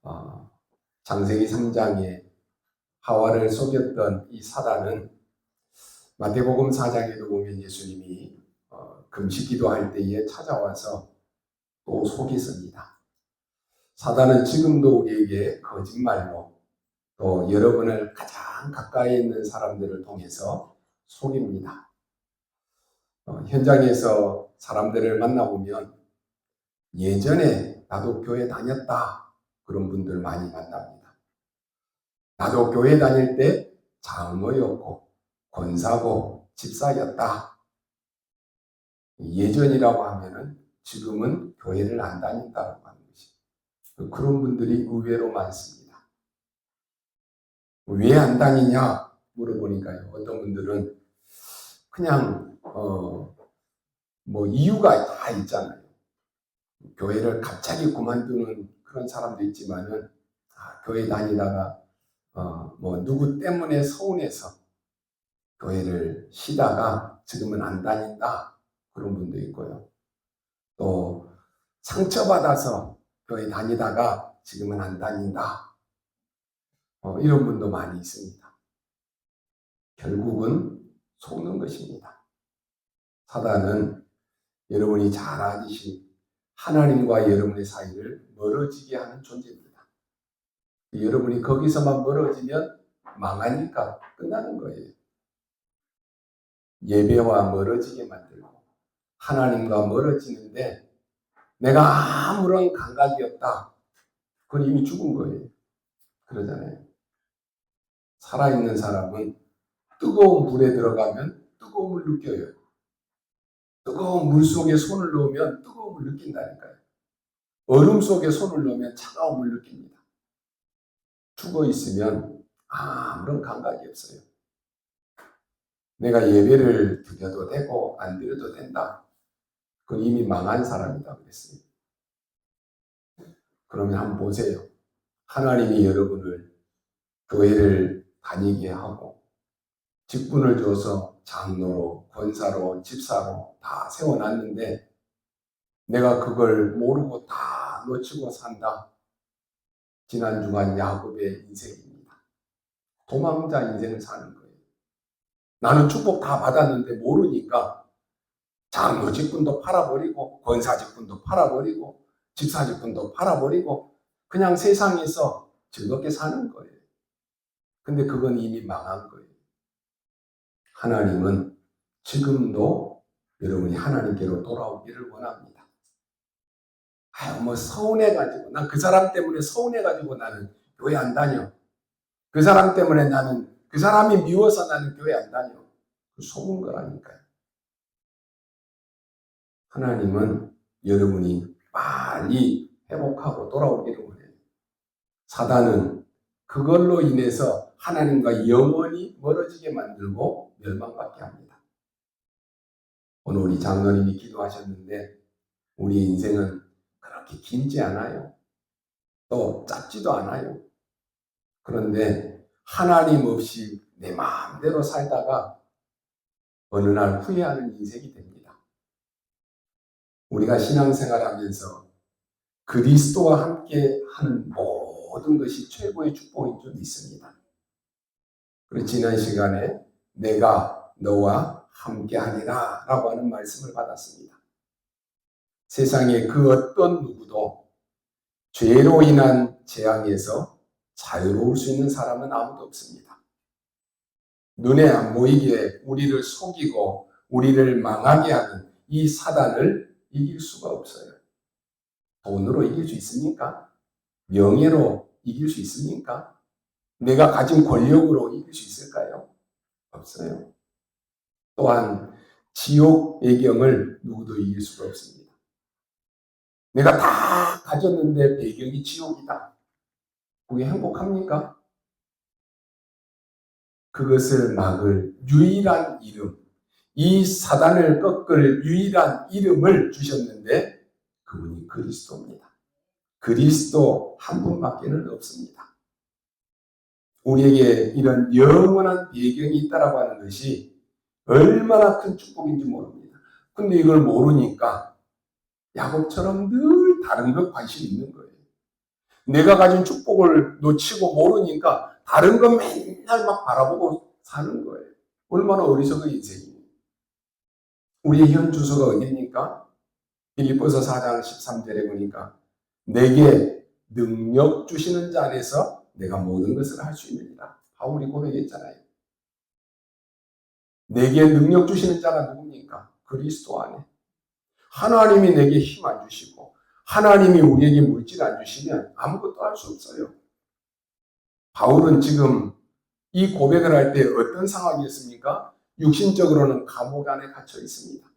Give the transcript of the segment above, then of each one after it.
어, 창세기 3장에 하와를 속였던 이 사단은 마태복음 4장에도 보면 예수님이 금식기도할 때에 찾아와서 또 속였습니다. 사단은 지금도 우리에게 거짓말로 또 여러분을 가장 가까이 있는 사람들을 통해서 속입니다. 현장에서 사람들을 만나보면 예전에 나도 교회 다녔다 그런 분들 많이 만납니다. 나도 교회 다닐 때 장로였고 권사고 집사였다. 예전이라고 하면은 지금은 교회를 안 다닌다고 하는 것이 그런 분들이 의외로 많습니다. 왜 안 다니냐 물어보니까요. 어떤 분들은 그냥 뭐 이유가 다 있잖아요. 교회를 갑자기 그만두는 그런 사람도 있지만은 교회 다니다가 뭐 누구 때문에 서운해서 교회를 쉬다가 지금은 안 다닌다 그런 분도 있고요. 또 상처받아서 교회 다니다가 지금은 안 다닌다 이런 분도 많이 있습니다. 결국은 속는 것입니다. 사단은 여러분이 잘 아시듯이 하나님과 여러분의 사이를 멀어지게 하는 존재입니다. 여러분이 거기서만 멀어지면 망하니까 끝나는 거예요. 예배와 멀어지게 만들고 하나님과 멀어지는데 내가 아무런 감각이 없다. 그건 이미 죽은 거예요. 그러잖아요. 살아있는 사람은 뜨거운 물에 들어가면 뜨거움을 느껴요. 뜨거운 물 속에 손을 넣으면 뜨거움을 느낀다니까요. 얼음 속에 손을 넣으면 차가움을 느낍니다. 죽어 있으면 아무런 감각이 없어요. 내가 예배를 드려도 되고 안 드려도 된다. 그건 이미 망한 사람이다 그랬어요. 그러면 한번 보세요. 하나님이 여러분을 교회를 다니게 하고 직분을 줘서 장로로, 권사로, 집사로 다 세워놨는데 내가 그걸 모르고 다 놓치고 산다. 지난 주간 야곱의 인생입니다. 도망자 인생을 사는 거예요. 나는 축복 다 받았는데 모르니까 장로 직분도 팔아버리고 권사 직분도 팔아버리고 집사 직분도 팔아버리고 그냥 세상에서 즐겁게 사는 거예요. 근데 그건 이미 망한 거예요. 하나님은 지금도 여러분이 하나님께로 돌아오기를 원합니다. 뭐 서운해가지고 난 그 사람 때문에 서운해가지고 나는 교회 안 다녀. 그 사람 때문에 나는 그 사람이 미워서 나는 교회 안 다녀. 속은 거라니까요. 하나님은 여러분이 빨리 회복하고 돌아오기를 원해요. 사단은 그걸로 인해서 하나님과 영원히 멀어지게 만들고 멸망받게 합니다. 오늘 우리 장로님이 기도하셨는데 우리 인생은 그렇게 길지 않아요. 또 짧지도 않아요. 그런데 하나님 없이 내 마음대로 살다가 어느 날 후회하는 인생이 됩니다. 우리가 신앙생활하면서 그리스도와 함께 하는 모든 것이 최고의 축복인 줄 믿습니다. 그리고 지난 시간에 내가 너와 함께하리라 라고 하는 말씀을 받았습니다. 세상에 그 어떤 누구도 죄로 인한 재앙에서 자유로울 수 있는 사람은 아무도 없습니다. 눈에 안 보이게 우리를 속이고 우리를 망하게 하는 이 사단을 이길 수가 없어요. 돈으로 이길 수 있습니까? 명예로 이길 수 있습니까? 내가 가진 권력으로 이길 수 있을까요? 없어요. 또한 지옥 배경을 누구도 이길 수가 없습니다. 내가 다 가졌는데 배경이 지옥이다. 그게 행복합니까? 그것을 막을 유일한 이름, 이 사단을 꺾을 유일한 이름을 주셨는데 그분이 그리스도입니다. 그리스도 한 분밖에는 없습니다. 우리에게 이런 영원한 배경이 있다라고 하는 것이 얼마나 큰 축복인지 모릅니다. 근데 이걸 모르니까 야곱처럼 늘 다른 것 관심이 있는 거예요. 내가 가진 축복을 놓치고 모르니까 다른 거 맨날 막 바라보고 사는 거예요. 얼마나 어리석은 인생이에요. 우리의 현 주소가 어디입니까? 빌립보서 4장 13절에 보니까 내게 능력 주시는 자 안에서 내가 모든 것을 할 수 있느니라. 바울이 고백했잖아요. 내게 능력 주시는 자가 누굽니까? 그리스도 안에. 하나님이 내게 힘 안 주시고 하나님이 우리에게 물질 안 주시면 아무것도 할 수 없어요. 바울은 지금 이 고백을 할 때 어떤 상황이었습니까? 육신적으로는 감옥 안에 갇혀 있습니다.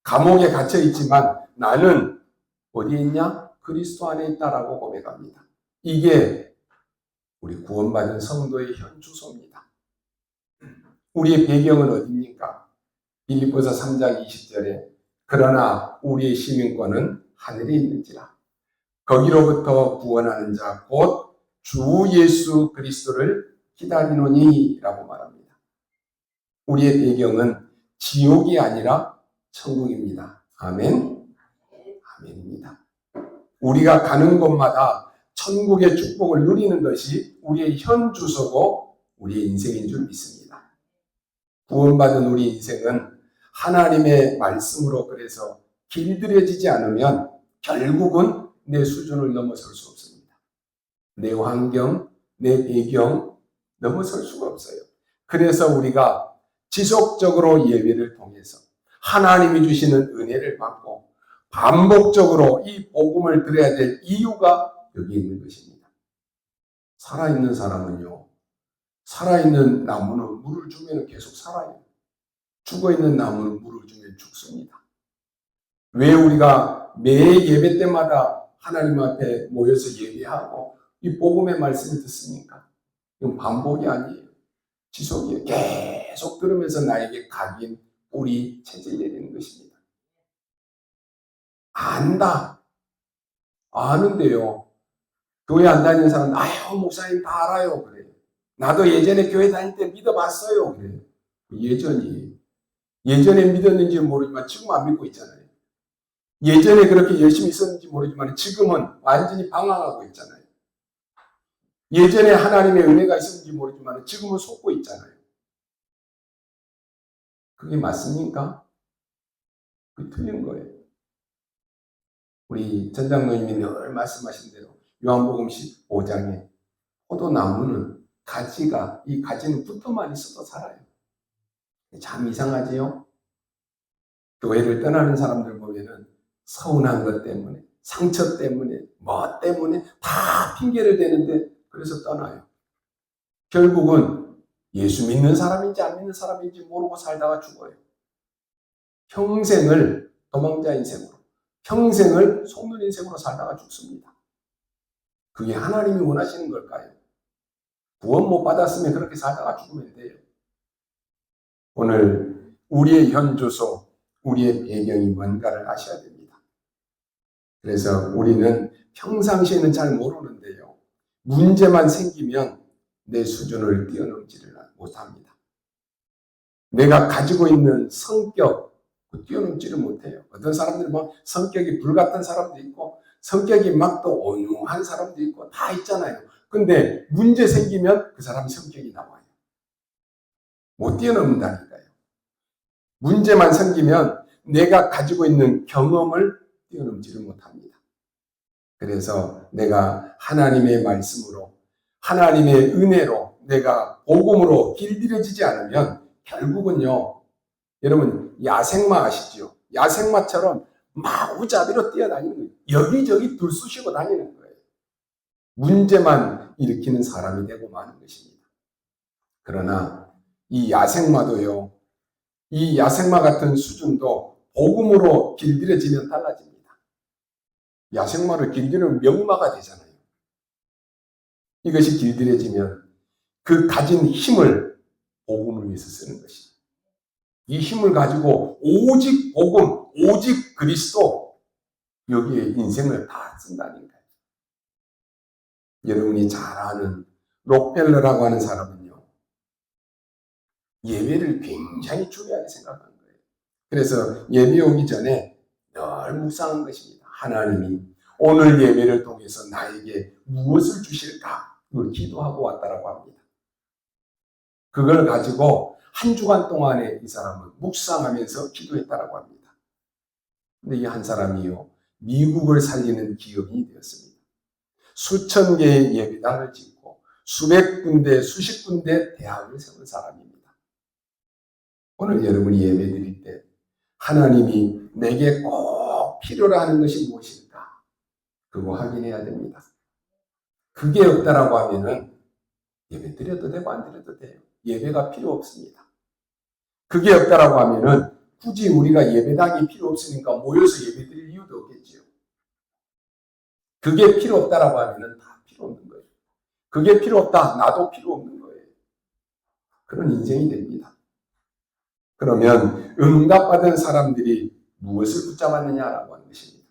감옥에 갇혀 있지만 나는 어디에 있냐? 그리스도 안에 있다라고 고백합니다. 이게 우리 구원받은 성도의 현 주소입니다. 우리의 배경은 어디입니까? 빌립보서 3장 20절에 그러나 우리의 시민권은 하늘에 있는지라 거기로부터 구원하는 자 곧 주 예수 그리스도를 기다리노니 라고 말합니다. 우리의 배경은 지옥이 아니라 천국입니다. 아멘. 아멘입니다. 우리가 가는 곳마다 천국의 축복을 누리는 것이 우리의 현 주소고 우리의 인생인 줄 믿습니다. 구원받은 우리 인생은 하나님의 말씀으로 그래서 길들여지지 않으면 결국은 내 수준을 넘어설 수 없습니다. 내 환경, 내 배경 넘어설 수가 없어요. 그래서 우리가 지속적으로 예배를 통해서 하나님이 주시는 은혜를 받고 반복적으로 이 복음을 들어야 될 이유가 여기 있는 것입니다. 살아있는 사람은요, 살아있는 나무는 물을 주면 계속 살아요. 죽어있는 나무는 물을 주면 죽습니다. 왜 우리가 매 예배 때마다 하나님 앞에 모여서 예배하고 이 복음의 말씀을 듣습니까? 이건 반복이 아니에요. 지속이에요. 계속 들으면서 나에게 각인, 뿌리, 체질 내리는 것입니다. 안다. 아는데요. 교회 안 다니는 사람, 아유, 목사님 다 알아요. 그래요. 나도 예전에 교회 다닐 때 믿어봤어요. 그래요. 예전에 믿었는지 모르지만 지금 안 믿고 있잖아요. 예전에 그렇게 열심히 있었는지 모르지만 지금은 완전히 방황하고 있잖아요. 예전에 하나님의 은혜가 있었는지 모르지만 지금은 속고 있잖아요. 그게 맞습니까? 그게 틀린 거예요. 우리 전장로님이 늘 말씀하신 대로 요한복음 15장에 포도나무는 이 가지는 붙어만 있어도 살아요. 참 이상하지요? 교회를 떠나는 사람들 보면은 서운한 것 때문에, 상처 때문에, 뭐 때문에 다 핑계를 대는데 그래서 떠나요. 결국은 예수 믿는 사람인지 안 믿는 사람인지 모르고 살다가 죽어요. 평생을 도망자 인생으로, 평생을 속는 인생으로 살다가 죽습니다. 그게 하나님이 원하시는 걸까요? 구원 못 받았으면 그렇게 살다가 죽으면 돼요. 오늘 우리의 현 주소, 우리의 배경이 뭔가를 아셔야 됩니다. 그래서 우리는 평상시에는 잘 모르는데요. 문제만 생기면 내 수준을 뛰어넘지를 못합니다. 내가 가지고 있는 성격, 뛰어넘지를 못해요. 어떤 사람들은 뭐 성격이 불같은 사람도 있고 성격이 막 또 온유한 사람도 있고 다 있잖아요. 근데 문제 생기면 그 사람 성격이 나와요. 못 뛰어넘는다니까요. 문제만 생기면 내가 가지고 있는 경험을 뛰어넘지를 못합니다. 그래서 내가 하나님의 말씀으로 하나님의 은혜로 내가 복음으로 길들여지지 않으면 결국은요, 여러분 야생마 아시죠? 야생마처럼 마구잡이로 뛰어다니는 거예요. 여기저기 들쑤시고 다니는 거예요. 문제만 일으키는 사람이 되고 마는 것입니다. 그러나 이 야생마도요, 이 야생마 같은 수준도 복음으로 길들여지면 달라집니다. 야생마를 길들이면 명마가 되잖아요. 이것이 길들여지면 그 가진 힘을 복음을 위해서 쓰는 것입니다. 이 힘을 가지고 오직 복음, 오직 그리스도, 여기에 인생을 다 쓴다니까요. 여러분이 잘 아는 록펠러라고 하는 사람은요, 예배를 굉장히 중요하게 생각하는 거예요. 그래서 예배 오기 전에 늘 묵상한 것입니다. 하나님이 오늘 예배를 통해서 나에게 무엇을 주실까? 그걸 기도하고 왔다라고 합니다. 그걸 가지고 한 주간 동안에 이 사람은 묵상하면서 기도했다라고 합니다. 근데 이 한 사람이요, 미국을 살리는 기업인이 되었습니다. 수천 개의 예배당을 짓고 수백 군데, 수십 군데 대학을 세운 사람입니다. 오늘 여러분이 예배 드릴 때 하나님이 내게 꼭 필요로 하는 것이 무엇일까? 그거 확인해야 됩니다. 그게 없다라고 하면은 예배 드려도 되고 안 드려도 돼요. 예배가 필요 없습니다. 그게 없다라고 하면은 굳이 우리가 예배당이 필요 없으니까 모여서 예배 드릴 이유도 없겠지요. 그게 필요 없다라고 하면은 다 필요 없는 거예요. 그게 필요 없다, 나도 필요 없는 거예요. 그런 인생이 됩니다. 그러면 응답받은 사람들이 무엇을 붙잡았느냐라고 하는 것입니다.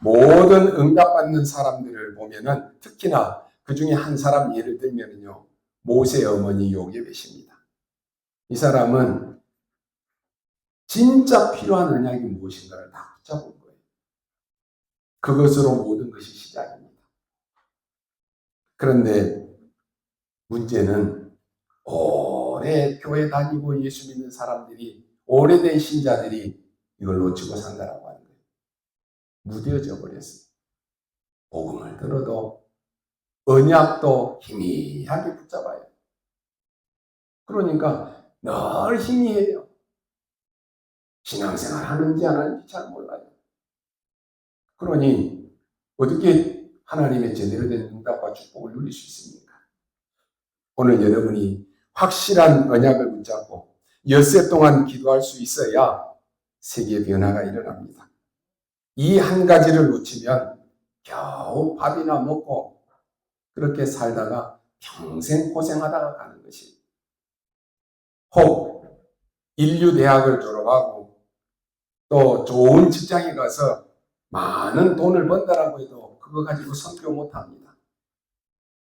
모든 응답받는 사람들을 보면은 특히나 그 중에 한 사람 예를 들면요, 모세 어머니 요게벳입니다. 이 사람은 진짜 필요한 언약이 무엇인가를 다 붙잡은 거예요. 그것으로 모든 것이 시작입니다. 그런데 문제는 오래 교회 다니고 예수 믿는 사람들이, 오래된 신자들이 이걸 놓치고 산다라고 하는 거예요. 무뎌져 버렸어요. 복음을 들어도 언약도 희미하게 붙잡아요. 그러니까 늘 희미해요. 신앙생활 하는지 안 하는지 잘 몰라요. 그러니 어떻게 하나님의 제대로 된 응답과 축복을 누릴 수 있습니까? 오늘 여러분이 확실한 언약을 붙잡고 엿새 동안 기도할 수 있어야 세계의 변화가 일어납니다. 이 한 가지를 놓치면 겨우 밥이나 먹고 그렇게 살다가 평생 고생하다가 가는 것이, 혹 인류대학을 졸업하고 또 좋은 직장에 가서 많은 돈을 번다라고 해도 그거 가지고 선교 못합니다.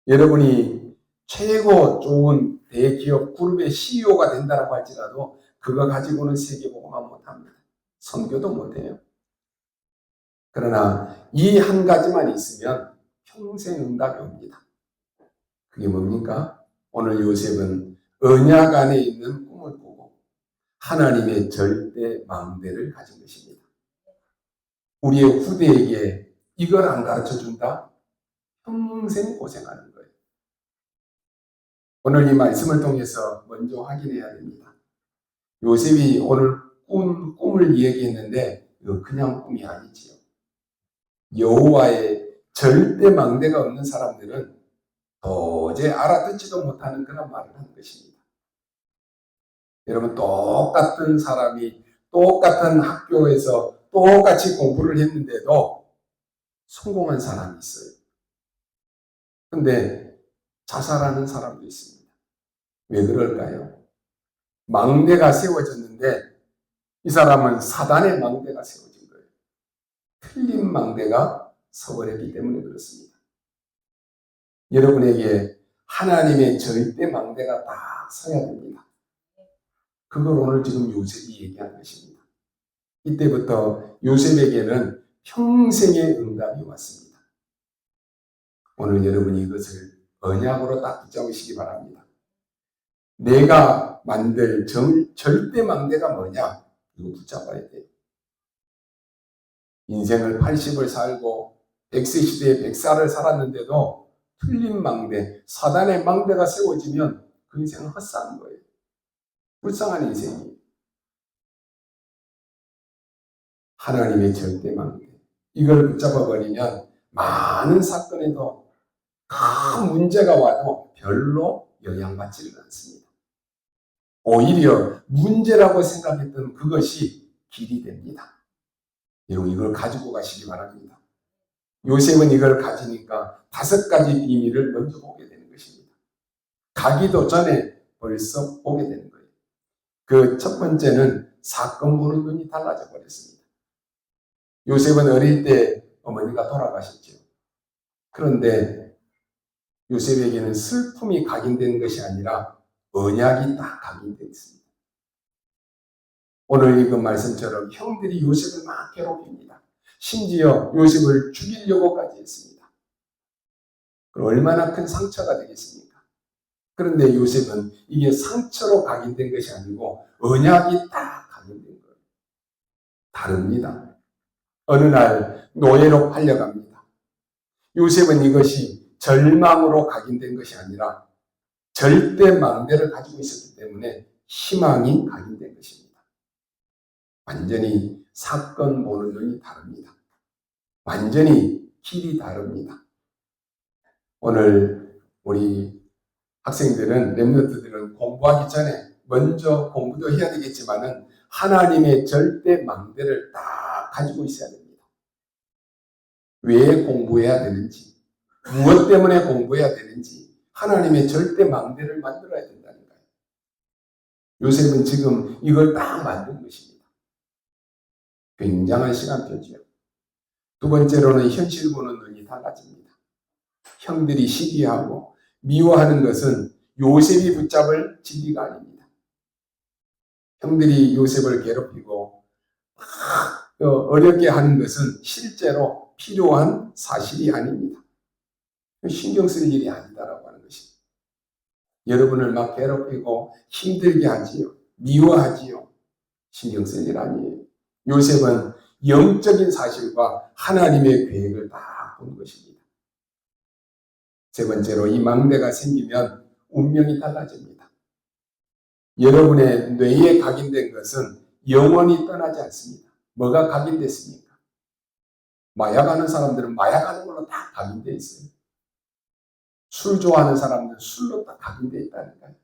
여러분이 최고 좋은 대기업 그룹의 CEO가 된다라고 할지라도 그거 가지고는 세계복음화 못합니다. 선교도 못해요. 그러나 이 한 가지만 있으면 평생 응답이 옵니다. 그게 뭡니까? 오늘 요셉은 언약 안에 있는 꿈을 꾸고 하나님의 절대 망대를 가진 것입니다. 우리의 후대에게 이걸 안 가르쳐준다? 평생 고생하는 거예요. 오늘 이 말씀을 통해서 먼저 확인해야 됩니다. 요셉이 오늘 꿈을 이야기했는데 이거 그냥 꿈이 아니지요. 여호와의 절대 망대가 없는 사람들은 도저히 알아듣지도 못하는 그런 말을 하는 것입니다. 여러분, 똑같은 사람이 똑같은 학교에서 똑같이 공부를 했는데도 성공한 사람이 있어요. 근데 자살하는 사람도 있습니다. 왜 그럴까요? 망대가 세워졌는데 이 사람은 사단의 망대가 세워진 거예요. 틀린 망대가 서버렸기 때문에 그렇습니다. 여러분에게 하나님의 절대 망대가 딱 서야 됩니다. 그걸 오늘 지금 요셉이 얘기한 것입니다. 이때부터 요셉에게는 평생의 응답이 왔습니다. 오늘 여러분이 이것을 언약으로 딱 붙잡으시기 바랍니다. 내가 만들 절대 망대가 뭐냐? 이거 붙잡아야 돼요. 인생을 80을 살고 100세 시대에 100살을 살았는데도 틀린 망대, 사단의 망대가 세워지면 그 인생은 헛사는 거예요. 불쌍한 인생이에요. 하나님의 절대 망대, 이걸 붙잡아버리면 많은 사건에도 큰 문제가 와도 별로 영향받지는 않습니다. 오히려 문제라고 생각했던 그것이 길이 됩니다. 여러분, 이걸 가지고 가시기 바랍니다. 요셉은 이걸 가지니까 5가지 비밀을 먼저 보게 되는 것입니다. 가기도 전에 벌써 보게 되는 거예요. 그 첫 번째는 사건 보는 눈이 달라져 버렸습니다. 요셉은 어릴 때 어머니가 돌아가셨죠. 그런데 요셉에게는 슬픔이 각인된 것이 아니라 언약이 딱 각인되어 있습니다. 오늘 읽은 말씀처럼 형들이 요셉을 막 괴롭힙니다. 심지어 요셉을 죽이려고까지 했습니다. 얼마나 큰 상처가 되겠습니까? 그런데 요셉은 이게 상처로 각인된 것이 아니고 언약이 딱 각인된 거예요. 다릅니다. 어느 날 노예로 팔려갑니다. 요셉은 이것이 절망으로 각인된 것이 아니라 절대 망대를 가지고 있었기 때문에 희망이 각인된 것입니다. 완전히 사건 보는 눈이 다릅니다. 완전히 길이 다릅니다. 오늘 우리 학생들은, 렘넌트들은 공부하기 전에 먼저 공부도 해야 되겠지만은 하나님의 절대 망대를 딱 가지고 있어야 됩니다. 왜 공부해야 되는지, 무엇 때문에 공부해야 되는지 하나님의 절대 망대를 만들어야 된다는 거예요. 요셉은 지금 이걸 딱 만든 것입니다. 굉장한 시간표죠. 두 번째로는 현실 보는 눈이 달라집니다. 형들이 시기하고 미워하는 것은 요셉이 붙잡을 진리가 아닙니다. 형들이 요셉을 괴롭히고 어렵게 하는 것은 실제로 필요한 사실이 아닙니다. 신경 쓸 일이 아니다라고 하는 것입니다. 여러분을 막 괴롭히고 힘들게 하지요. 미워하지요. 신경 쓸 일 아니에요. 요셉은 영적인 사실과 하나님의 계획을 다 본 것입니다. 세 번째로, 이 망대가 생기면 운명이 달라집니다. 여러분의 뇌에 각인된 것은 영원히 떠나지 않습니다. 뭐가 각인됐습니까? 마약하는 사람들은 마약하는 걸로 다 각인되어 있어요. 술 좋아하는 사람들은 술로 딱 각인되어 있다니까요.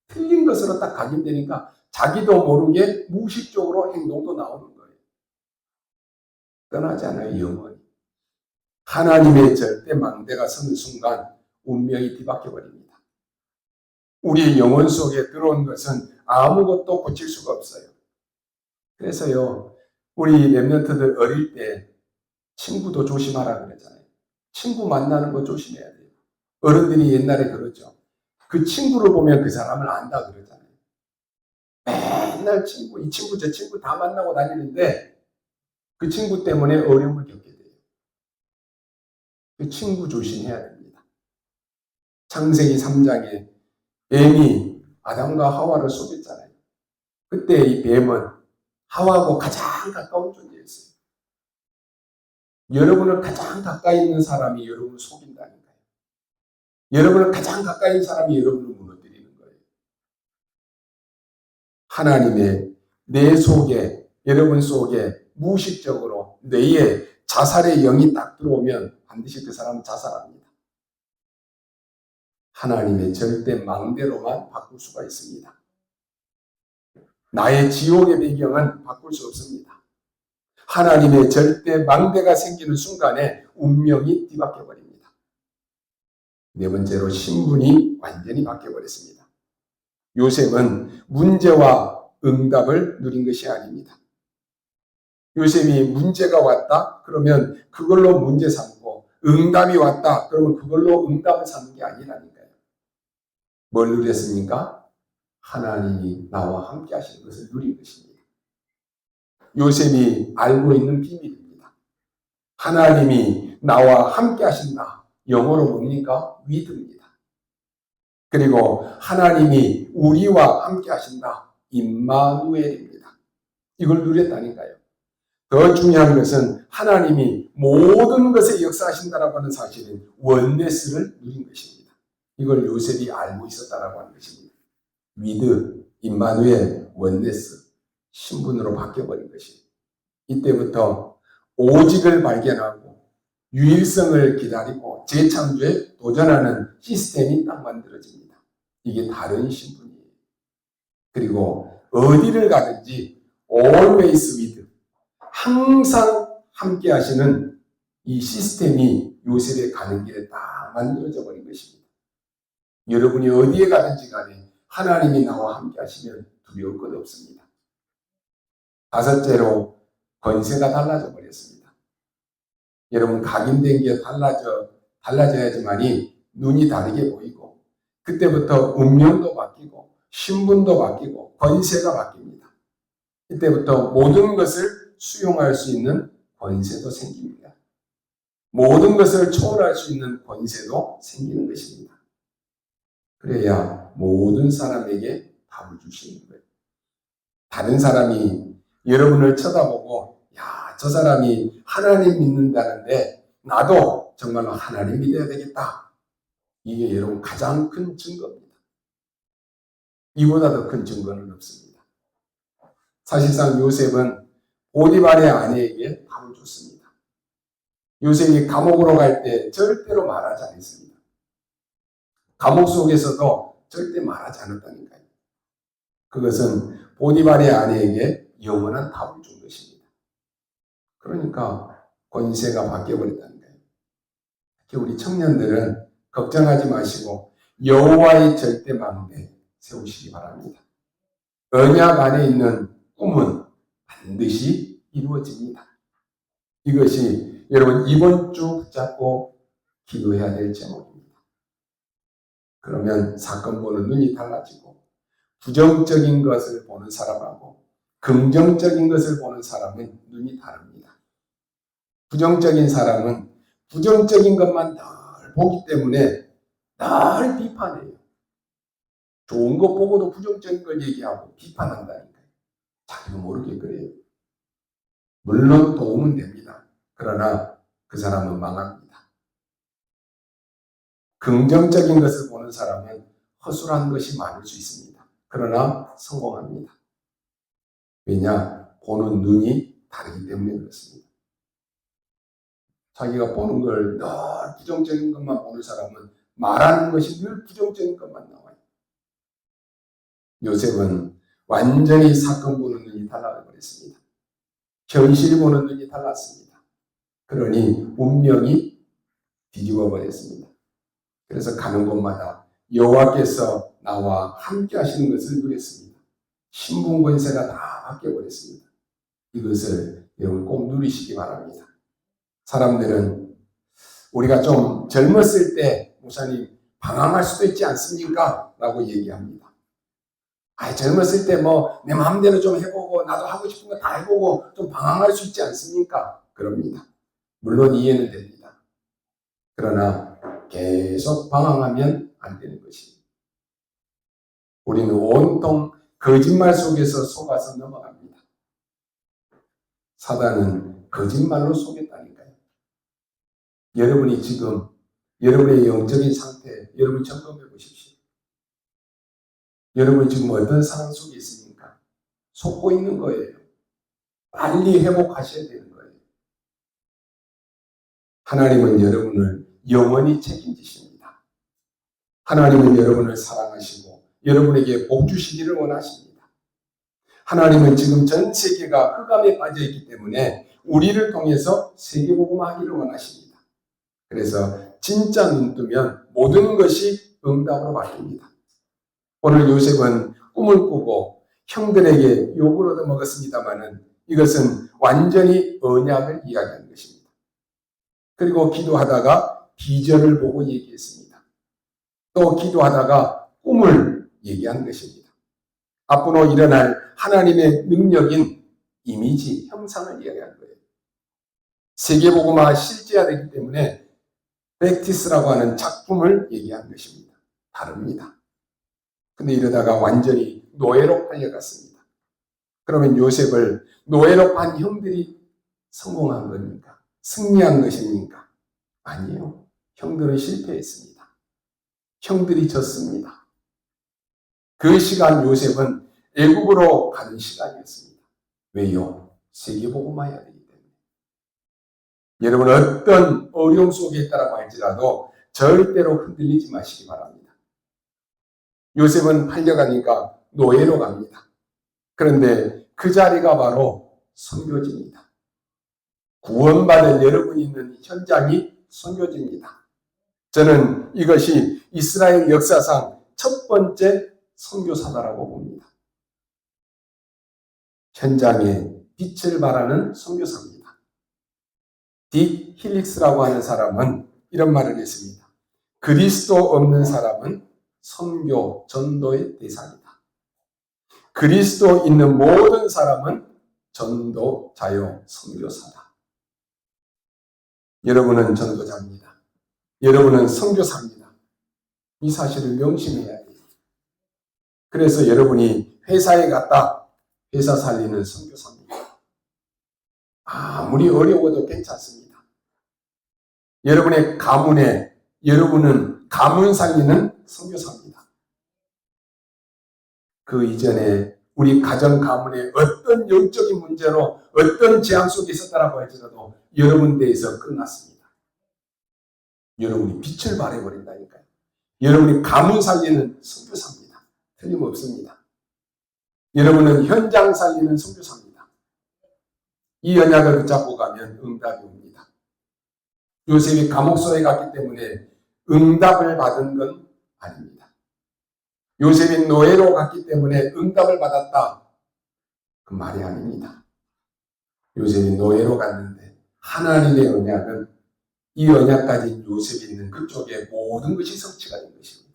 틀린 것으로 딱 각인되니까 자기도 모르게 무의식적으로 행동도 나오는 거예요. 떠나지 않아요, 영원히. 하나님의 절대 망대가 서는 순간 운명이 뒤바뀌어 버립니다. 우리의 영혼 속에 들어온 것은 아무것도 고칠 수가 없어요. 그래서요, 우리 렘넌트들 어릴 때 친구도 조심하라 그랬잖아요. 친구 만나는 거 조심해야 돼요. 어른들이 옛날에 그러죠. 그 친구를 보면 그 사람을 안다 그러잖아요. 맨날 친구, 이 친구 저 친구 다 만나고 다니는데 그 친구 때문에 어려움을 겪게 돼요. 그 친구 조심해야 됩니다. 창세기 3장에 뱀이 아담과 하와를 속였잖아요. 그때 이 뱀은 하와하고 가장 가까운 존재였어요. 여러분을 가장 가까이 있는 사람이 여러분을 속인다는 거예요. 여러분을 가장 가까이 있는 사람이 여러분을 무너뜨리는 거예요. 하나님의 내 속에, 여러분 속에 무의식적으로 뇌에 자살의 영이 딱 들어오면 반드시 그 사람은 자살합니다. 하나님의 절대 망대로만 바꿀 수가 있습니다. 나의 지옥의 배경은 바꿀 수 없습니다. 하나님의 절대 망대가 생기는 순간에 운명이 뒤바뀌어 버립니다. 네 번째로, 신분이 완전히 바뀌어 버렸습니다. 요셉은 문제와 응답을 누린 것이 아닙니다. 요셉이 문제가 왔다 그러면 그걸로 문제 삼고, 응답이 왔다 그러면 그걸로 응답을 삼는 게 아니라니까요. 뭘 누렸습니까? 하나님이 나와 함께 하시는 것을 누린 것입니다. 요셉이 알고 있는 비밀입니다. 하나님이 나와 함께 하신다. 영어로 뭡니까? 위드입니다. 그리고 하나님이 우리와 함께 하신다. 임마누엘입니다. 이걸 누렸다니까요. 더 중요한 것은 하나님이 모든 것에 역사하신다라고 하는 사실은 원네스를 누린 것입니다. 이걸 요셉이 알고 있었다라고 하는 것입니다. 위드, 임마누엘, 원네스, 신분으로 바뀌어버린 것이. 이때부터 오직을 발견하고 유일성을 기다리고 재창조에 도전하는 시스템이 딱 만들어집니다. 이게 다른 신분이에요. 그리고 어디를 가든지 always with, 항상 함께 하시는 이 시스템이 요셉의 가는 길에 딱 만들어져 버린 것입니다. 여러분이 어디에 가든지 간에 하나님이 나와 함께 하시면 두려울 것 없습니다. 다섯째로, 권세가 달라져 버렸습니다. 여러분, 각인된 게 달라져야지만이 눈이 다르게 보이고, 그때부터 운명도 바뀌고 신분도 바뀌고 권세가 바뀝니다. 이때부터 모든 것을 수용할 수 있는 권세도 생깁니다. 모든 것을 초월할 수 있는 권세도 생기는 것입니다. 그래야 모든 사람에게 답을 주시는 거예요. 다른 사람이 여러분을 쳐다보고 야, 저 사람이 하나님 믿는다는데 나도 정말로 하나님 믿어야 되겠다. 이게 여러분 가장 큰 증거입니다. 이보다 더 큰 증거는 없습니다. 사실상 요셉은 보디발의 아내에게 답을 줬습니다. 요셉이 감옥으로 갈 때 절대로 말하지 않았습니다. 감옥 속에서도 절대 말하지 않았다니까요. 그것은 보디발의 아내에게 영원한 답을 준 것입니다. 그러니까 권세가 바뀌어버렸다는 거예요. 특히 우리 청년들은 걱정하지 마시고 여호와의 절대 망대 세우시기 바랍니다. 언약 안에 있는 꿈은 반드시 이루어집니다. 이것이 여러분 이번 주 붙잡고 기도해야 될 제목입니다. 그러면 사건 보는 눈이 달라지고 부정적인 것을 보는 사람하고 긍정적인 것을 보는 사람은 눈이 다릅니다. 부정적인 사람은 부정적인 것만 늘 보기 때문에 늘 비판해요. 좋은 것 보고도 부정적인 걸 얘기하고 비판한다니까요. 자기도 모르게 그래요. 물론 도움은 됩니다. 그러나 그 사람은 망합니다. 긍정적인 것을 보는 사람은 허술한 것이 많을 수 있습니다. 그러나 성공합니다. 왜냐? 보는 눈이 다르기 때문에 그렇습니다. 자기가 보는 걸 늘 부정적인 것만 보는 사람은 말하는 것이 늘 부정적인 것만 나와요. 요셉은 완전히 사건 보는 눈이 달라버렸습니다. 현실 보는 눈이 달랐습니다. 그러니 운명이 뒤집어 버렸습니다. 그래서 가는 곳마다 여호와께서 나와 함께 하시는 것을 누렸습니다. 신분 권세가 다 바뀌어 버렸습니다. 이것을 여러분 꼭 누리시기 바랍니다. 사람들은 우리가 좀 젊었을 때 목사님 방황할 수도 있지 않습니까? 라고 얘기합니다. 젊었을 때 내 마음대로 좀 해보고 나도 하고 싶은 거 다 해보고 좀 방황할 수 있지 않습니까? 그럽니다. 물론 이해는 됩니다. 그러나 계속 방황하면 안 되는 것입니다. 우리는 온통 거짓말 속에서 속아서 넘어갑니다. 사단은 거짓말로 속였다니까요. 여러분이 지금 여러분의 영적인 상태 여러분 점검해 보십시오. 여러분 지금 어떤 상황 속에 있습니까? 속고 있는 거예요. 빨리 회복하셔야 되는 거예요. 하나님은 여러분을 영원히 책임지십니다. 하나님은 여러분을 사랑하시고 여러분에게 복 주시기를 원하십니다. 하나님은 지금 전 세계가 흑암에 빠져 있기 때문에 우리를 통해서 세계복음화하기를 원하십니다. 그래서 진짜 눈 뜨면 모든 것이 응답으로 바뀝니다. 오늘 요셉은 꿈을 꾸고 형들에게 욕을 얻어먹었습니다마는 이것은 완전히 언약을 이야기하는 것입니다. 그리고 기도하다가 비전을 보고 얘기했습니다. 또 기도하다가 꿈을 얘기한 것입니다. 앞으로 일어날 하나님의 능력인 이미지, 형상을 이야기한 거예요. 세계복음화 실제화되기 때문에 프랙티스라고 하는 작품을 얘기한 것입니다. 다릅니다. 근데 이러다가 완전히 노예로 팔려갔습니다. 그러면 요셉을 노예로 판 형들이 성공한 겁니까? 승리한 것입니까? 아니에요. 형들은 실패했습니다. 형들이 졌습니다. 그 시간 요셉은 애국으로 가는 시간이었습니다. 왜요? 세계복음화해야 되기 때문에. 여러분 어떤 어려움 속에 있다라고 할지라도 절대로 흔들리지 마시기 바랍니다. 요셉은 팔려가니까 노예로 갑니다. 그런데 그 자리가 바로 선교지입니다. 구원받은 여러분이 있는 현장이 선교지입니다. 저는 이것이 이스라엘 역사상 첫 번째 선교사다라고 봅니다. 현장에 빛을 발하는 선교사입니다. 딕 힐릭스라고 하는 사람은 이런 말을 했습니다. 그리스도 없는 사람은 선교, 전도의 대상이다. 그리스도 있는 모든 사람은 전도자요, 선교사다. 여러분은 전도자입니다. 여러분은 선교사입니다. 이 사실을 명심해야 돼요. 그래서 여러분이 회사에 갔다 회사 살리는 선교사입니다. 아무리 어려워도 괜찮습니다. 여러분의 가문에 여러분은 가문 살리는 선교사입니다. 그 이전에 우리 가정 가문에 어떤 영적인 문제로 어떤 재앙 속에 있었다라고 할지라도 여러분 대해서 끝났습니다. 여러분이 빛을 발해버린다니까요. 여러분이 가문 살리는 선교사입니다. 틀림없습니다. 여러분은 현장 살리는 선교사입니다. 이 언약을 붙잡고 가면 응답이 옵니다. 요셉이 감옥소에 갔기 때문에 응답을 받은 건 아닙니다. 요셉이 노예로 갔기 때문에 응답을 받았다. 그 말이 아닙니다. 요셉이 노예로 갔는데 하나님의 언약은 이 언약까지 요셉이 있는 그쪽에 모든 것이 성취가 된 것입니다.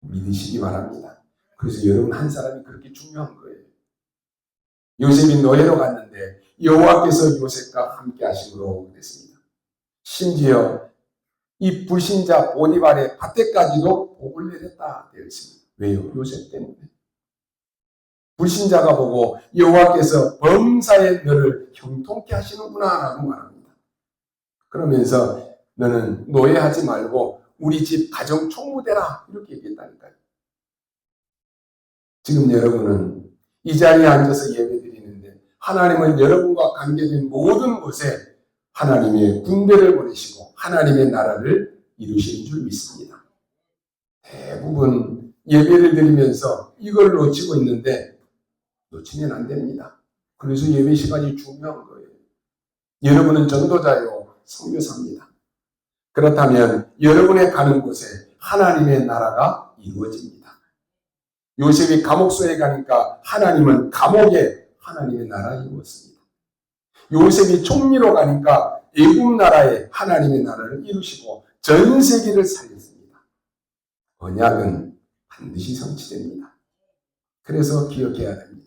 믿으시기 바랍니다. 그래서 여러분 한 사람이 그렇게 중요한 거예요. 요셉이 노예로 갔는데 여호와께서 요셉과 함께 하심으로 그랬습니다. 심지어 이 불신자 보디발의 밭에까지도 복을 내렸다 되어 있습니다. 왜요? 요셉 때문에. 불신자가 보고 여호와께서 범사에 너를 형통케 하시는구나 라고 말합니다. 그러면서 너는 노예하지 말고 우리 집 가정 총무되라 이렇게 얘기했다니까요. 지금 여러분은 이 자리에 앉아서 예배드리는데 하나님은 여러분과 관계된 모든 곳에 하나님의 군대를 보내시고 하나님의 나라를 이루시는 줄 믿습니다. 대부분 예배를 드리면서 이걸 놓치고 있는데 놓치면 안 됩니다. 그래서 예배 시간이 중요한 거예요. 여러분은 전도자요, 선교사입니다. 그렇다면 여러분의 가는 곳에 하나님의 나라가 이루어집니다. 요셉이 감옥소에 가니까 하나님은 감옥에 하나님의 나라를 이루었습니다. 요셉이 총리로 가니까 애국 나라에 하나님의 나라를 이루시고 전 세계를 살렸습니다. 언약은 반드시 성취됩니다. 그래서 기억해야 됩니다.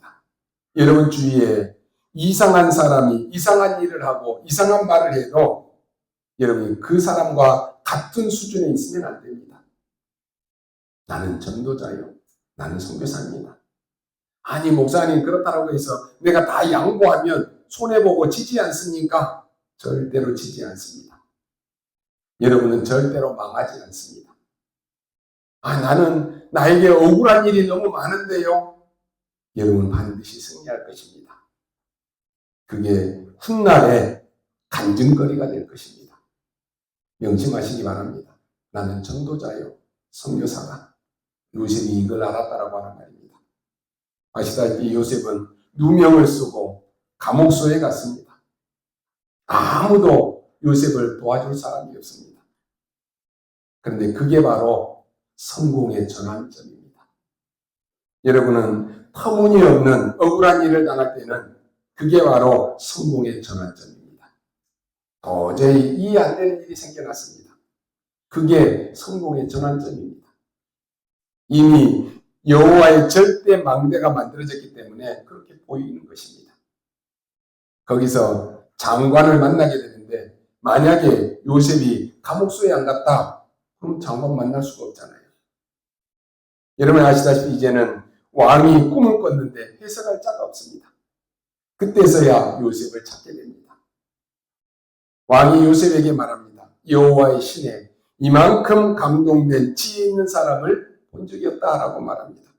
여러분 주위에 이상한 사람이 이상한 일을 하고 이상한 말을 해도 여러분이 그 사람과 같은 수준에 있으면 안 됩니다. 나는 전도자요. 나는 선교사입니다. 아니 목사님 그렇다고 해서 내가 다 양보하면 손해보고 지지 않습니까? 절대로 지지 않습니다. 여러분은 절대로 망하지 않습니다. 나는 나에게 억울한 일이 너무 많은데요. 여러분 반드시 승리할 것입니다. 그게 훗날에 간증거리가 될 것입니다. 명심하시기 바랍니다. 나는 전도자요, 선교사다. 요셉이 이걸 알았다라고 하는 말입니다. 아시다시피 요셉은 누명을 쓰고 감옥소에 갔습니다. 아무도 요셉을 도와줄 사람이 없습니다. 그런데 그게 바로 성공의 전환점입니다. 여러분은 터무니없는 억울한 일을 당할 때는 그게 바로 성공의 전환점입니다. 도저히 이해 안 되는 일이 생겨났습니다. 그게 성공의 전환점입니다. 이미 여호와의 절대 망대가 만들어졌기 때문에 그렇게 보이는 것입니다. 거기서 장관을 만나게 되는데 만약에 요셉이 감옥소에 안 갔다 그럼 장관 만날 수가 없잖아요. 여러분 아시다시피 이제는 왕이 꿈을 꿨는데 해석할 자가 없습니다. 그때서야 요셉을 찾게 됩니다. 왕이 요셉에게 말합니다. 여호와의 신에 이만큼 감동된 지혜 있는 사람을 본 적이 없다라고 말합니다.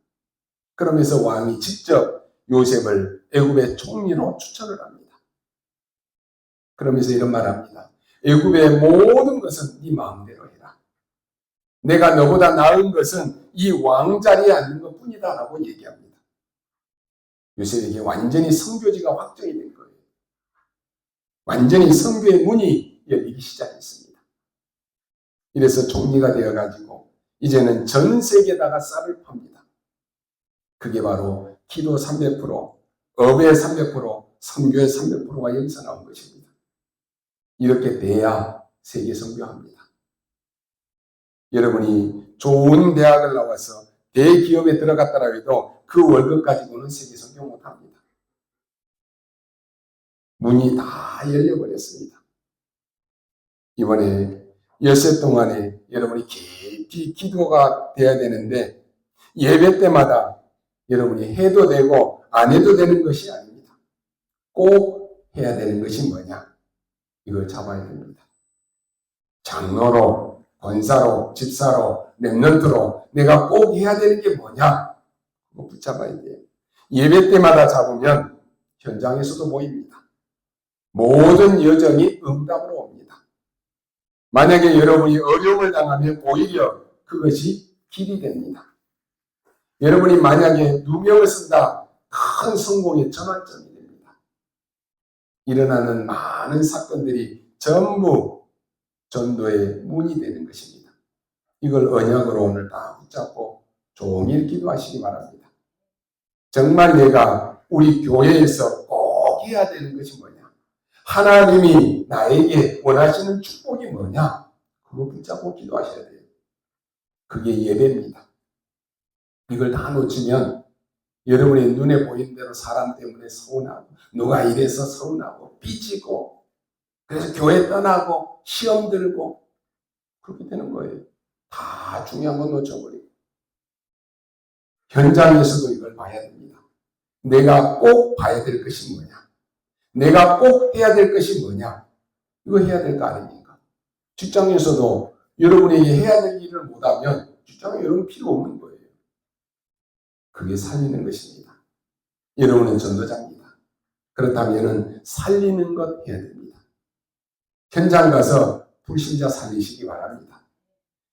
그러면서 왕이 직접 요셉을 애굽의 총리로 추천을 합니다. 그러면서 이런 말합니다. 애굽의 모든 것은 네 마음대로 해라. 내가 너보다 나은 것은 이 왕자리에 앉는 것뿐이다 라고 얘기합니다. 요셉에게 완전히 선교지가 확정이 된 거예요. 완전히 선교의 문이 열리기 시작했습니다. 이래서 총리가 되어가지고 이제는 전 세계에다가 쌀을 팝니다. 그게 바로 기도 300%, 업의 300%, 선교의 300%가 여기서 나온 것입니다. 이렇게 돼야 세계 선교합니다. 여러분이 좋은 대학을 나와서 대기업에 들어갔다라 해도 그 월급 가지고는 세계 선교 못합니다. 문이 다 열려버렸습니다. 이번에 엿새 동안에 여러분이 깊이 기도가 돼야 되는데 예배 때마다 여러분이 해도 되고 안 해도 되는 것이 아닙니다. 꼭 해야 되는 것이 뭐냐? 이걸 잡아야 됩니다. 장로로, 권사로, 집사로, 렘넌트로 내가 꼭 해야 되는 게 뭐냐? 그거 붙잡아야 돼요. 예배 때마다 잡으면 현장에서도 보입니다. 모든 여정이 응답으로 옵니다. 만약에 여러분이 어려움을 당하면 오히려 그것이 길이 됩니다. 여러분이 만약에 누명을 쓴다, 큰 성공의 전환점이 됩니다. 일어나는 많은 사건들이 전부 전도의 문이 되는 것입니다. 이걸 언약으로 오늘 다 붙잡고 종일 기도하시기 바랍니다. 정말 내가 우리 교회에서 꼭 해야 되는 것이 뭐냐? 하나님이 나에게 원하시는 축복이 뭐냐? 그거 붙잡고 기도하셔야 돼요. 그게 예배입니다. 이걸 다 놓치면 여러분의 눈에 보이는 대로 사람 때문에 서운하고 누가 이래서 서운하고 삐지고 그래서 교회 떠나고 시험 들고 그렇게 되는 거예요. 다 중요한 건 놓쳐버리고 현장에서도 이걸 봐야 됩니다. 내가 꼭 봐야 될 것이 뭐냐? 내가 꼭 해야 될 것이 뭐냐? 이거 해야 될 거 아닙니까? 직장에서도 여러분이 해야 될 일을 못하면 직장에 여러분 필요 없는 거예요. 그게 살리는 것입니다. 여러분은 전도자입니다. 그렇다면 살리는 것 해야 됩니다. 현장 가서 불신자 살리시기 바랍니다.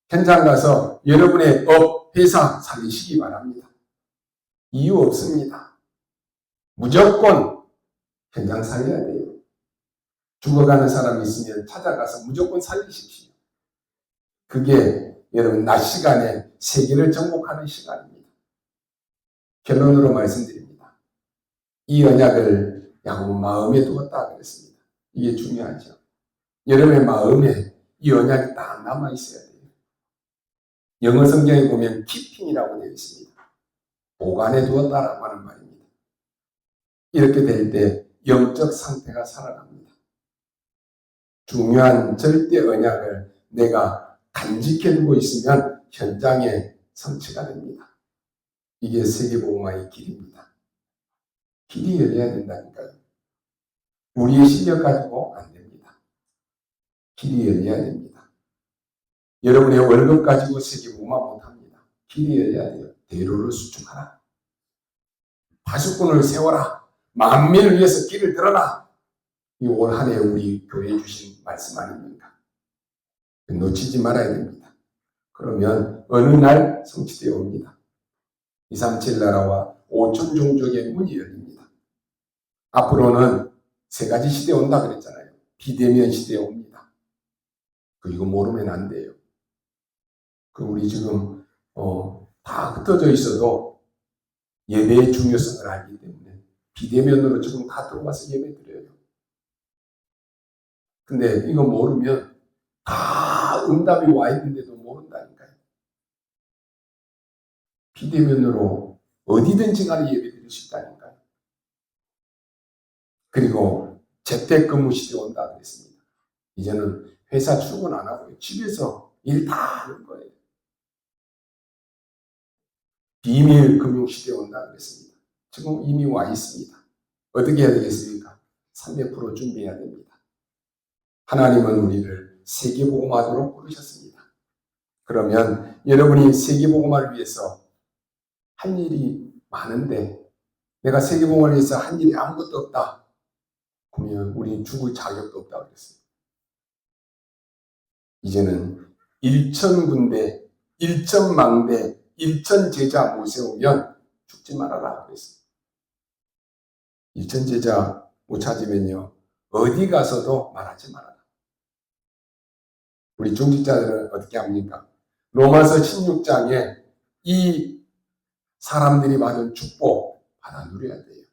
현장 가서 여러분의 업, 회사 살리시기 바랍니다. 이유 없습니다. 무조건 현장 살려야 돼요. 죽어가는 사람이 있으면 찾아가서 무조건 살리십시오. 그게 여러분 낮 시간에 세계를 정복하는 시간입니다. 결론으로 말씀드립니다. 이 언약을 야곱은 마음에 두었다 그랬습니다. 이게 중요하죠. 여러분의 마음에 이 언약이 딱 남아 있어야 돼요. 영어 성경에 보면 keeping이라고 되어 있습니다. 보관해 두었다라고 하는 말입니다. 이렇게 될 때 영적 상태가 살아납니다. 중요한 절대 언약을 내가 간직해 두고 있으면 현장에 성취가 됩니다. 이게 세계복음화의 길입니다. 길이 열려야 된다니까요. 우리의 실력 가지고 안 됩니다. 길이 열려야 됩니다. 여러분의 월급 가지고 세계복음화 못합니다. 길이 열려야 돼요. 대로를 수축하라. 파수꾼을 세워라. 만민을 위해서 길을 들어라. 이 올 한 해 우리 교회에 주신 말씀 아닙니까? 놓치지 말아야 됩니다. 그러면 어느 날 성취되어 옵니다. 237 나라와 5천 종족의 문이 열립니다. 앞으로는 세 가지 시대 온다 그랬잖아요. 비대면 시대에 옵니다. 이거 모르면 안 돼요. 우리 지금 다 흩어져 있어도 예배의 중요성을 알기 때문에 비대면으로 지금 다 들어와서 예배 드려요. 근데 이거 모르면 다 응답이 와 있는데도 모른다니까요. 비대면으로 어디든지 간에 예배 드릴 수 있다니까요. 그리고 재택근무 시대 온다 그랬습니다. 이제는 회사 출근 안 하고요. 집에서 일 다 하는 거예요. 비밀 금융 시대 온다 그랬습니다. 지금 이미 와 있습니다. 어떻게 해야 되겠습니까? 300% 준비해야 됩니다. 하나님은 우리를 세계복음화도록 부르셨습니다. 그러면 여러분이 세계복음화를 위해서 할 일이 많은데 내가 세계복음화를 위해서 한 일이 아무것도 없다. 그러면 우리 죽을 자격도 없다고 그랬어요. 이제는 1,000군데, 1,000망대, 1,000제자 모세우면 죽지 말아라 그랬어요. 1,000제자 못 찾으면요. 어디 가서도 말하지 말아라. 우리 중직자들은 어떻게 합니까? 로마서 16장에 이 사람들이 받은 축복 받아 누려야 돼요.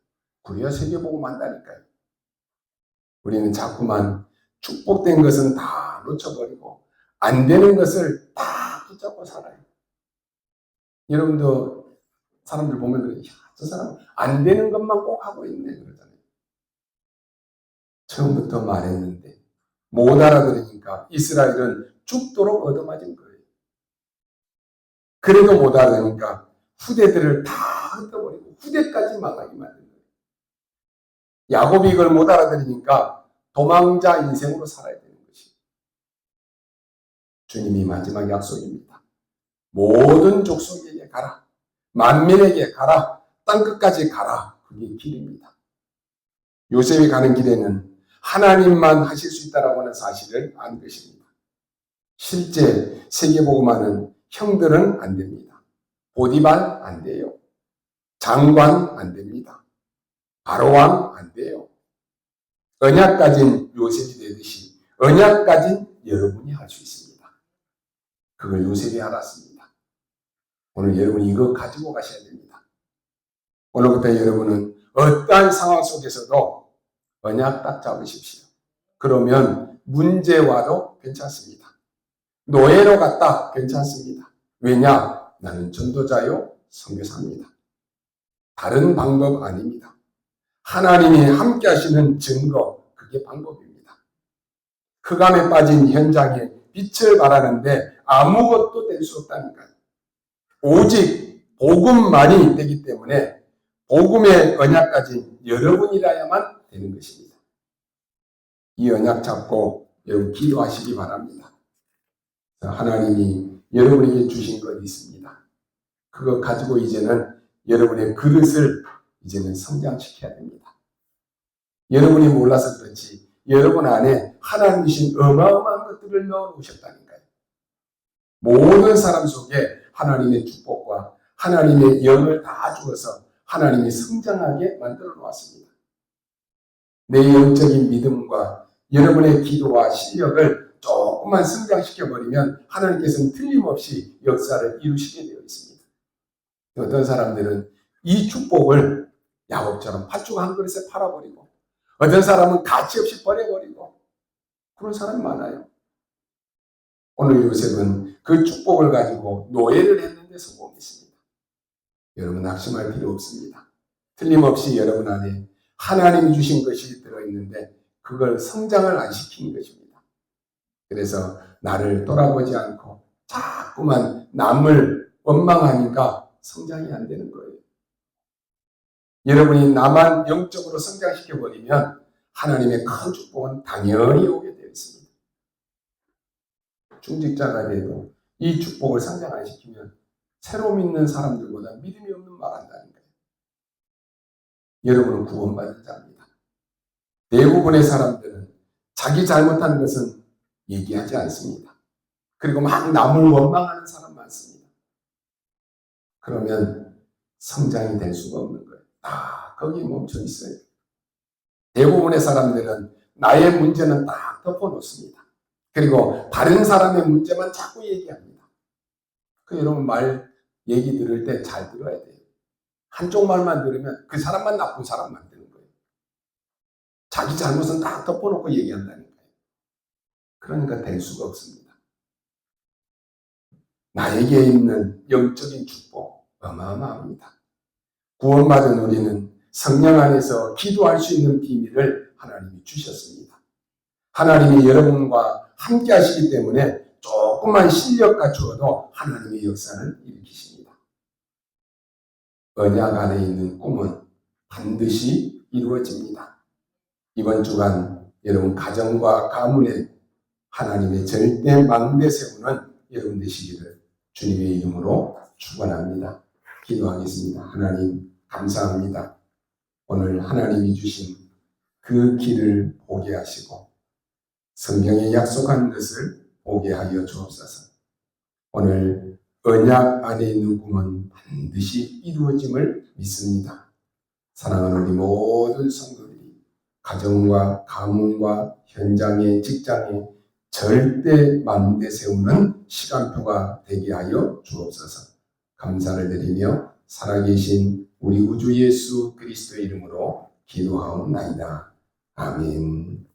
그래야 세계복음 한다니까요. 우리는 자꾸만 축복된 것은 다 놓쳐버리고 안 되는 것을 다 붙잡고 살아요. 여러분도 사람들 보면 그래요. 저 사람 안 되는 것만 꼭 하고 있네 그러잖아요. 처음부터 말했는데 못 알아들으니까 이스라엘은 죽도록 얻어맞은 거예요. 그래도 못 알아들으니까 후대들을 다 흩어버리고 후대까지 망하게 만든 거예요. 야곱이 이걸 못 알아들으니까 도망자 인생으로 살아야 되는 것이 주님이 마지막 약속입니다. 모든 족속에게 가라. 만민에게 가라. 땅끝까지 가라. 그게 길입니다. 요셉이 가는 길에는 하나님만 하실 수 있다라고 하는 사실을 안 것입니다. 실제 세계복음화는 형들은 안 됩니다. 보디발 안 돼요. 장관 안 됩니다. 바로왕 안 돼요. 언약 가진 요셉이 되듯이 언약 가진 여러분이 할 수 있습니다. 그걸 요셉이 알았습니다. 오늘 여러분이 이거 가지고 가셔야 됩니다. 오늘부터 여러분은 어떠한 상황 속에서도 언약 딱 잡으십시오. 그러면 문제 와도 괜찮습니다. 노예로 갔다 괜찮습니다. 왜냐? 나는 전도자요 선교사입니다. 다른 방법 아닙니다. 하나님이 함께 하시는 증거, 그게 방법입니다. 흑암에 빠진 현장에 빛을 발하는데 아무것도 될 수 없다니까요. 오직 복음만이 되기 때문에 복음의 언약 가진 여러분이라야만 되는 것입니다. 이 언약 잡고 여러분 기도하시기 바랍니다. 하나님이 여러분에게 주신 것이 있습니다. 그거 가지고 이제는 여러분의 그릇을 이제는 성장시켜야 됩니다. 여러분이 몰라서 그렇지 여러분 안에 하나님 주신 어마어마한 것들을 넣어놓으셨다니까요. 모든 사람 속에 하나님의 축복과 하나님의 영을 다 주어서 하나님이 성장하게 만들어 놓았습니다. 내 영적인 믿음과 여러분의 기도와 실력을 조금만 성장시켜버리면 하나님께서는 틀림없이 역사를 이루시게 되어 있습니다. 어떤 사람들은 이 축복을 야곱처럼 팥죽 한 그릇에 팔아버리고 어떤 사람은 가치없이 버려버리고 그런 사람이 많아요. 오늘 요셉은 그 축복을 가지고 노예를 했는데 성공했습니다. 여러분 낙심할 필요 없습니다. 틀림없이 여러분 안에 하나님이 주신 것이 들어있는데 그걸 성장을 안 시키는 것입니다. 그래서 나를 돌아보지 않고 자꾸만 남을 원망하니까 성장이 안 되는 거예요. 여러분이 나만 영적으로 성장시켜버리면 하나님의 큰 축복은 당연히 오게 되어 있습니다. 중직자가 돼도 이 축복을 성장 안 시키면 새로 믿는 사람들보다 믿음이 없는 말 한다는 거예요. 여러분은 구원받은 자입니다. 대부분의 사람들은 자기 잘못한 것은 얘기하지 않습니다. 그리고 막 남을 원망하는 사람 많습니다. 그러면 성장이 될 수가 없는 거예요. 거기에 멈춰 있어요. 대부분의 사람들은 나의 문제는 딱 덮어놓습니다. 그리고 다른 사람의 문제만 자꾸 얘기합니다. 여러분 말 얘기 들을 때 잘 들어야 돼요. 한쪽 말만 들으면 그 사람만 나쁜 사람 만드는 거예요. 자기 잘못은 딱 덮어놓고 얘기한다니까요. 그러니까 될 수가 없습니다. 나에게 있는 영적인 축복 어마어마합니다. 구원받은 우리는 성령 안에서 기도할 수 있는 비밀을 하나님이 주셨습니다. 하나님이 여러분과 함께 하시기 때문에 조금만 실력 갖추어도 하나님의 역사를 일으키십니다. 언약 안에 있는 꿈은 반드시 이루어집니다. 이번 주간 여러분 가정과 가문에 하나님의 절대 망대 세우는 여러분 되시기를 주님의 이름으로 축원합니다. 기도하겠습니다. 하나님 감사합니다. 오늘 하나님이 주신 그 길을 보게 하시고 성경에 약속한 것을 보게 하여 주옵소서. 오늘 언약 안에 있는 꿈은 반드시 이루어짐을 믿습니다. 사랑하는 우리 모든 성도들이 가정과 가문과 현장에 직장에 절대 망대 세우는 시간표가 되게 하여 주옵소서. 감사를 드리며 살아계신 우리 구주 예수 그리스도의 이름으로 기도하옵나이다. 아멘.